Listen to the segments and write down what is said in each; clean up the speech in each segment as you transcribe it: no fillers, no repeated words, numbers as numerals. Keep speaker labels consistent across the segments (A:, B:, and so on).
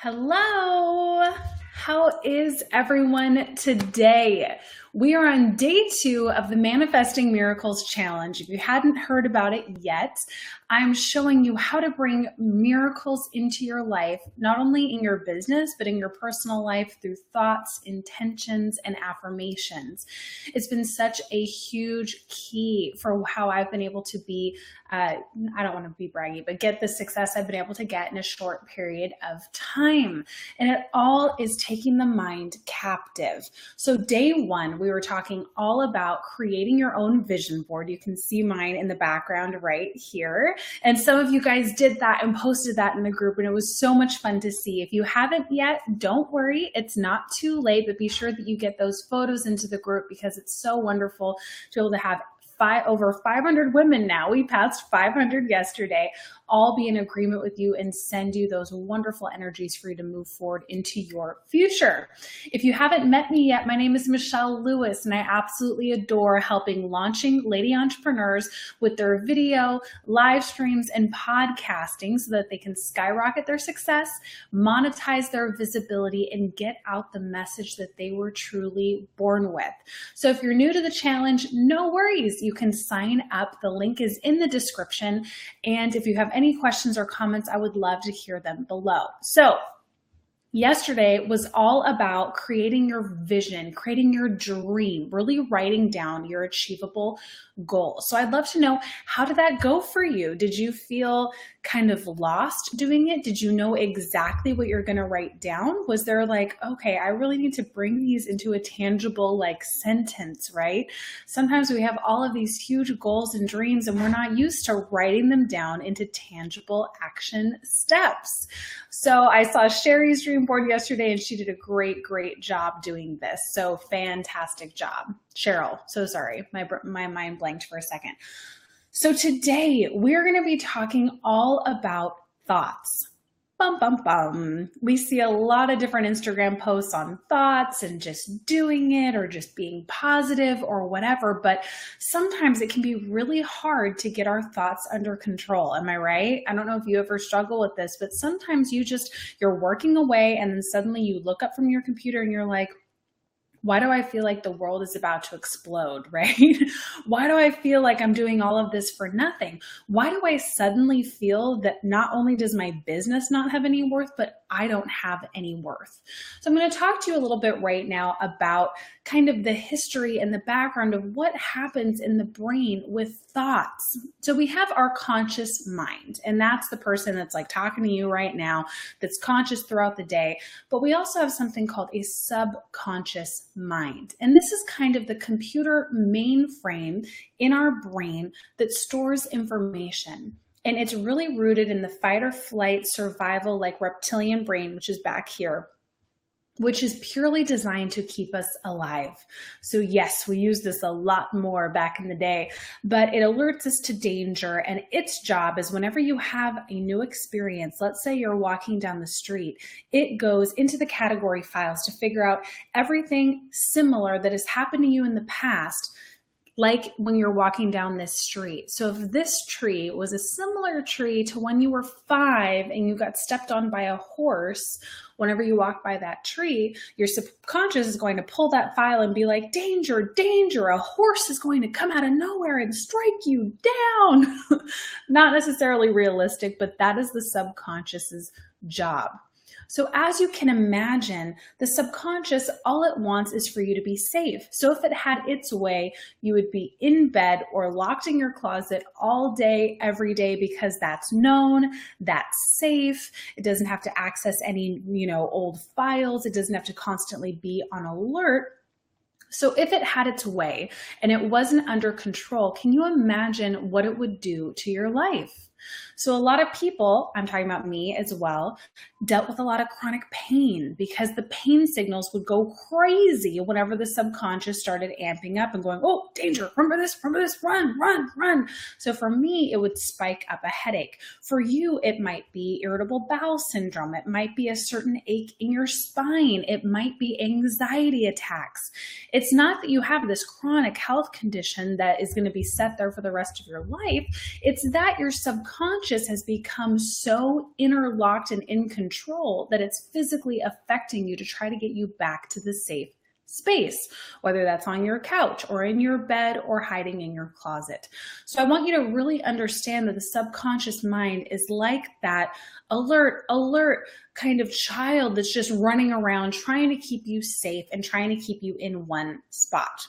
A: Hello! How is everyone today? We are on day 2 of the Manifesting Miracles Challenge. If you hadn't heard about it yet, I'm showing you how to bring miracles into your life, not only in your business, but in your personal life through thoughts, intentions, and affirmations. It's been such a huge key for how I've been able to be, I don't want to be braggy, but get the success I've been able to get in a short period of time. And it all is taking the mind captive. So day 1, we were talking all about creating your own vision board. You can see mine in the background right here. And some of you guys did that and posted that in the group, and it was so much fun to see. If you haven't yet, don't worry. It's not too late, but be sure that you get those photos into the group because it's so wonderful to be able to have over 500 women now. We passed 500 yesterday, all be in agreement with you and send you those wonderful energies for you to move forward into your future. If you haven't met me yet, my name is Michelle Lewis, and I absolutely adore helping launching lady entrepreneurs with their video, live streams, and podcasting so that they can skyrocket their success, monetize their visibility, and get out the message that they were truly born with. So if you're new to the challenge, no worries. You can sign up. The link is in the description. And if you have any questions or comments, I would love to hear them below. So yesterday was all about creating your vision, creating your dream, really writing down your achievable goals. So I'd love to know, how did that go for you? Did you feel kind of lost doing it? Did you know exactly what you're going to write down? Was there like, okay, I really need to bring these into a tangible sentence, right? Sometimes we have all of these huge goals and dreams and we're not used to writing them down into tangible action steps. So I saw Sherry's dream board yesterday and she did a great job doing this. So fantastic job. Cheryl, so sorry, my mind blanked for a second. So today we're going to be talking all about thoughts. Bum, bum, bum. We see a lot of different Instagram posts on thoughts and just doing it or just being positive or whatever, but sometimes it can be really hard to get our thoughts under control. Am I right? I don't know if you ever struggle with this, but sometimes you're working away and then suddenly you look up from your computer and you're like, why do I feel like the world is about to explode, right? Why do I feel like I'm doing all of this for nothing? Why do I suddenly feel that not only does my business not have any worth, but I don't have any worth? So I'm going to talk to you a little bit right now about kind of the history and the background of what happens in the brain with thoughts. So we have our conscious mind, and that's the person that's talking to you right now, that's conscious throughout the day. But we also have something called a subconscious mind. And this is kind of the computer mainframe in our brain that stores information. And it's really rooted in the fight or flight survival, reptilian brain, which is back here, which is purely designed to keep us alive. So yes, we use this a lot more back in the day, but it alerts us to danger. And its job is whenever you have a new experience, let's say you're walking down the street, it goes into the category files to figure out everything similar that has happened to you in the past, like when you're walking down this street. So if this tree was a similar tree to when you were 5 and you got stepped on by a horse, whenever you walk by that tree, your subconscious is going to pull that file and be like, danger, danger, a horse is going to come out of nowhere and strike you down. Not necessarily realistic, but that is the subconscious's job. So as you can imagine, the subconscious, all it wants is for you to be safe. So if it had its way, you would be in bed or locked in your closet all day, every day, because that's known, that's safe. It doesn't have to access any, old files. It doesn't have to constantly be on alert. So if it had its way and it wasn't under control, can you imagine what it would do to your life? So a lot of people, I'm talking about me as well, dealt with a lot of chronic pain because the pain signals would go crazy whenever the subconscious started amping up and going, oh, danger, remember this, run, run, run. So for me, it would spike up a headache. For you, it might be irritable bowel syndrome. It might be a certain ache in your spine. It might be anxiety attacks. It's not that you have this chronic health condition that is going to be set there for the rest of your life. It's that your subconscious subconscious has become so interlocked and in control that it's physically affecting you to try to get you back to the safe space, whether that's on your couch or in your bed or hiding in your closet. So I want you to really understand that the subconscious mind is like that alert kind of child that's just running around trying to keep you safe and trying to keep you in one spot.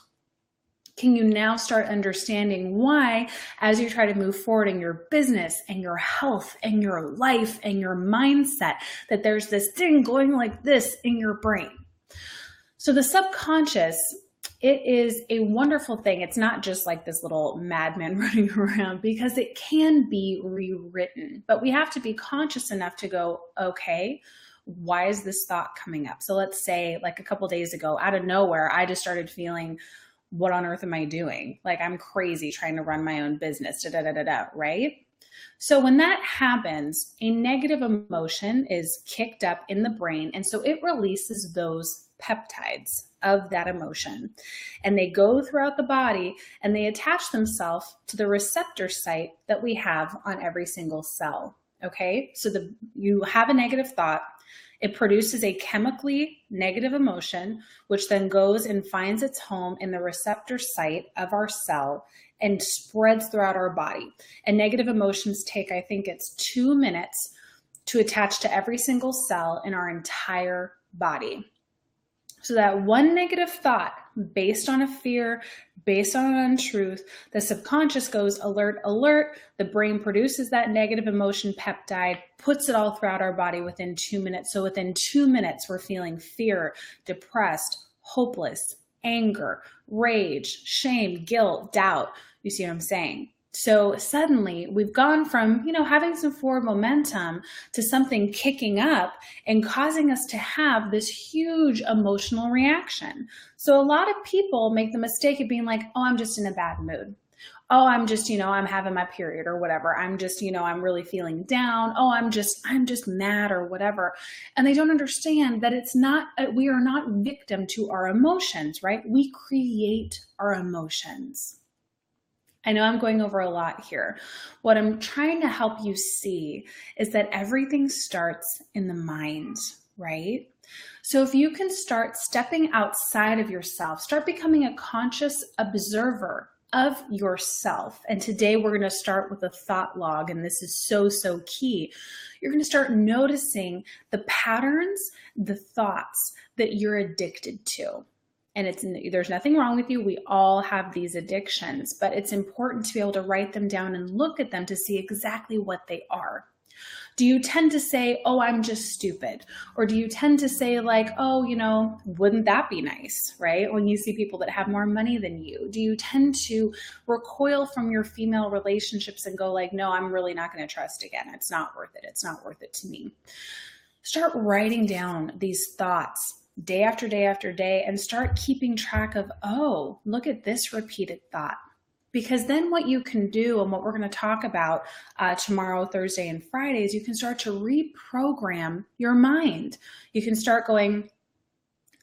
A: Can you now start understanding why, as you try to move forward in your business and your health and your life and your mindset, that there's this thing going like this in your brain? So the subconscious, it is a wonderful thing. It's not just like this little madman running around, because it can be rewritten, but we have to be conscious enough to go, okay, why is this thought coming up? So let's say like a couple days ago, out of nowhere, I just started feeling, what on earth am I doing? Like I'm crazy trying to run my own business, right? So when that happens, a negative emotion is kicked up in the brain. And so it releases those peptides of that emotion, and they go throughout the body and they attach themselves to the receptor site that we have on every single cell. Okay. So you have a negative thought. It produces a chemically negative emotion, which then goes and finds its home in the receptor site of our cell and spreads throughout our body. And negative emotions take, I think it's 2 minutes to attach to every single cell in our entire body. So that one negative thought based on a fear, based on an untruth, the subconscious goes alert, alert. The brain produces that negative emotion peptide, puts it all throughout our body within 2 minutes. So within 2 minutes, we're feeling fear, depressed, hopeless, anger, rage, shame, guilt, doubt. You see what I'm saying? So suddenly we've gone from, having some forward momentum to something kicking up and causing us to have this huge emotional reaction. So a lot of people make the mistake of being like, oh, I'm just in a bad mood. Oh, I'm just, I'm having my period or whatever. I'm just, I'm really feeling down. Oh, I'm just mad or whatever. And they don't understand that we are not victim to our emotions, right? We create our emotions. I know I'm going over a lot here. What I'm trying to help you see is that everything starts in the mind, right? So if you can start stepping outside of yourself, start becoming a conscious observer of yourself. And today we're going to start with a thought log, and this is so, so key. You're going to start noticing the patterns, the thoughts that you're addicted to. And there's nothing wrong with you. We all have these addictions, but it's important to be able to write them down and look at them to see exactly what they are. Do you tend to say, oh, I'm just stupid? Or do you tend to say like, oh, wouldn't that be nice, right? When you see people that have more money than you, do you tend to recoil from your female relationships and go like, no, I'm really not going to trust again. It's not worth it. It's not worth it to me. Start writing down these thoughts day after day after day and start keeping track of, oh, look at this repeated thought. Because then what you can do, and what we're going to talk about tomorrow, Thursday, and Friday, is you can start to reprogram your mind. You can start going,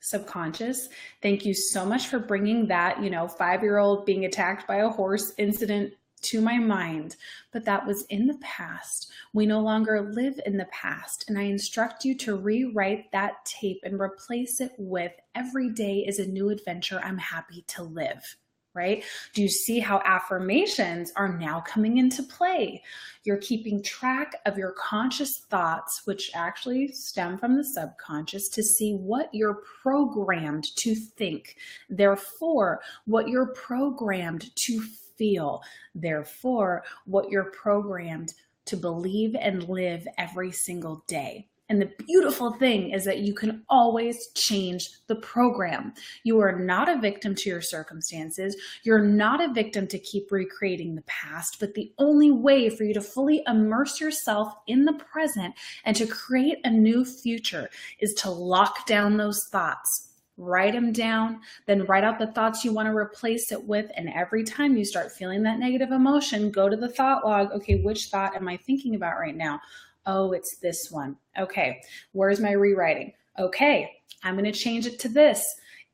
A: subconscious, thank you so much for bringing that, 5-year-old being attacked by a horse incident to my mind, but that was in the past. We no longer live in the past. And I instruct you to rewrite that tape and replace it with, every day is a new adventure I'm happy to live, right? Do you see how affirmations are now coming into play? You're keeping track of your conscious thoughts, which actually stem from the subconscious, to see what you're programmed to think. Therefore, what you're programmed to feel, therefore, what you're programmed to believe and live every single day. And the beautiful thing is that you can always change the program. You are not a victim to your circumstances. You're not a victim to keep recreating the past, but the only way for you to fully immerse yourself in the present and to create a new future is to lock down those thoughts. Write them down, then write out the thoughts you want to replace it with. And every time you start feeling that negative emotion, go to the thought log. Okay, which thought am I thinking about right now? Oh, it's this one. Okay, where's my rewriting? Okay, I'm going to change it to this.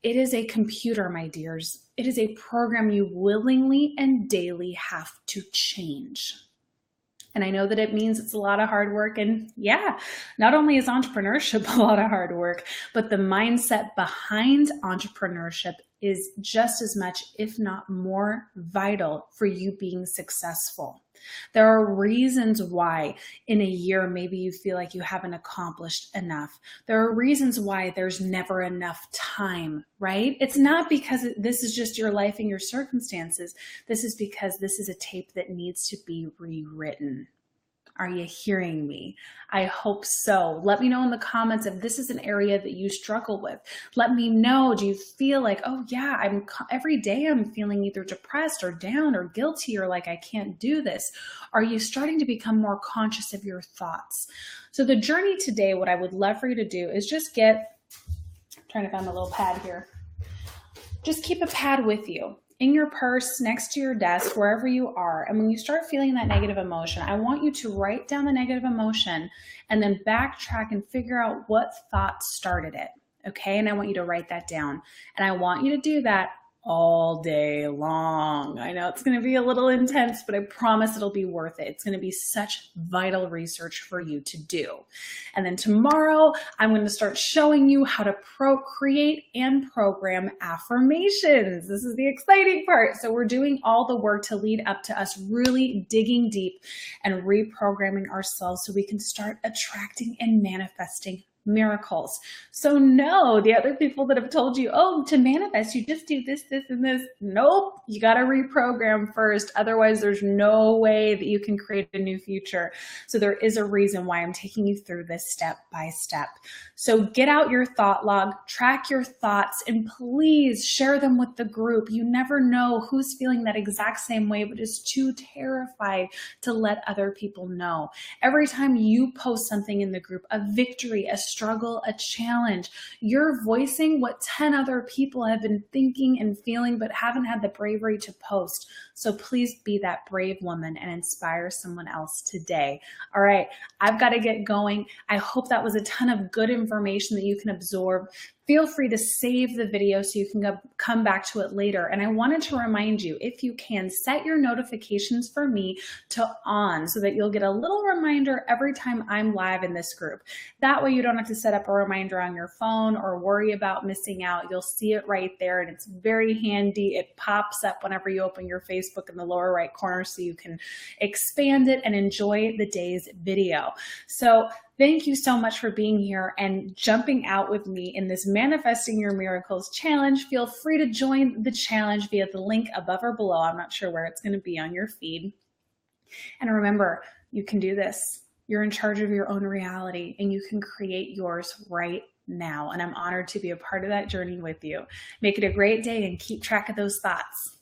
A: It is a computer, my dears. It is a program you willingly and daily have to change. And I know that it means it's a lot of hard work. And yeah, not only is entrepreneurship a lot of hard work, but the mindset behind entrepreneurship is just as much, if not more, vital for you being successful. There are reasons why in a year, maybe you feel like you haven't accomplished enough. There are reasons why there's never enough time, right? It's not because this is just your life and your circumstances. This is because this is a tape that needs to be rewritten. Are you hearing me? I hope so. Let me know in the comments if this is an area that you struggle with. Let me know, do you feel like, oh yeah, every day I'm feeling either depressed or down or guilty or like I can't do this? Are you starting to become more conscious of your thoughts? So the journey today, what I would love for you to do is just I'm trying to find a little pad here. Just keep a pad with you, in your purse, next to your desk, wherever you are. And when you start feeling that negative emotion, I want you to write down the negative emotion and then backtrack and figure out what thought started it. Okay. And I want you to write that down. And I want you to do that all day long. I know it's going to be a little intense, but I promise it'll be worth it. It's going to be such vital research for you to do. And then tomorrow, I'm going to start showing you how to create and program affirmations. This is the exciting part. So we're doing all the work to lead up to us really digging deep and reprogramming ourselves so we can start attracting and manifesting miracles. So no, the other people that have told you, oh, to manifest, you just do this, this, and this. Nope, you got to reprogram first. Otherwise, there's no way that you can create a new future. So there is a reason why I'm taking you through this step by step. So get out your thought log, track your thoughts, and please share them with the group. You never know who's feeling that exact same way, but is too terrified to let other people know. Every time you post something in the group, a victory, a struggle, a challenge, you're voicing what 10 other people have been thinking and feeling but haven't had the bravery to post. So please be that brave woman and inspire someone else today. All right, I've got to get going. I hope that was a ton of good information that you can absorb. Feel free to save the video so you can come back to it later. And I wanted to remind you, if you can, set your notifications for me to on so that you'll get a little reminder every time I'm live in this group. That way you don't have to set up a reminder on your phone or worry about missing out. You'll see it right there and it's very handy. It pops up whenever you open your Facebook in the lower right corner so you can expand it and enjoy the day's video. So thank you so much for being here and jumping out with me in this Manifesting Your Miracles challenge. Feel free to join the challenge via the link above or below. I'm not sure where it's going to be on your feed. And remember, you can do this. You're in charge of your own reality and you can create yours right now. And I'm honored to be a part of that journey with you. Make it a great day and keep track of those thoughts.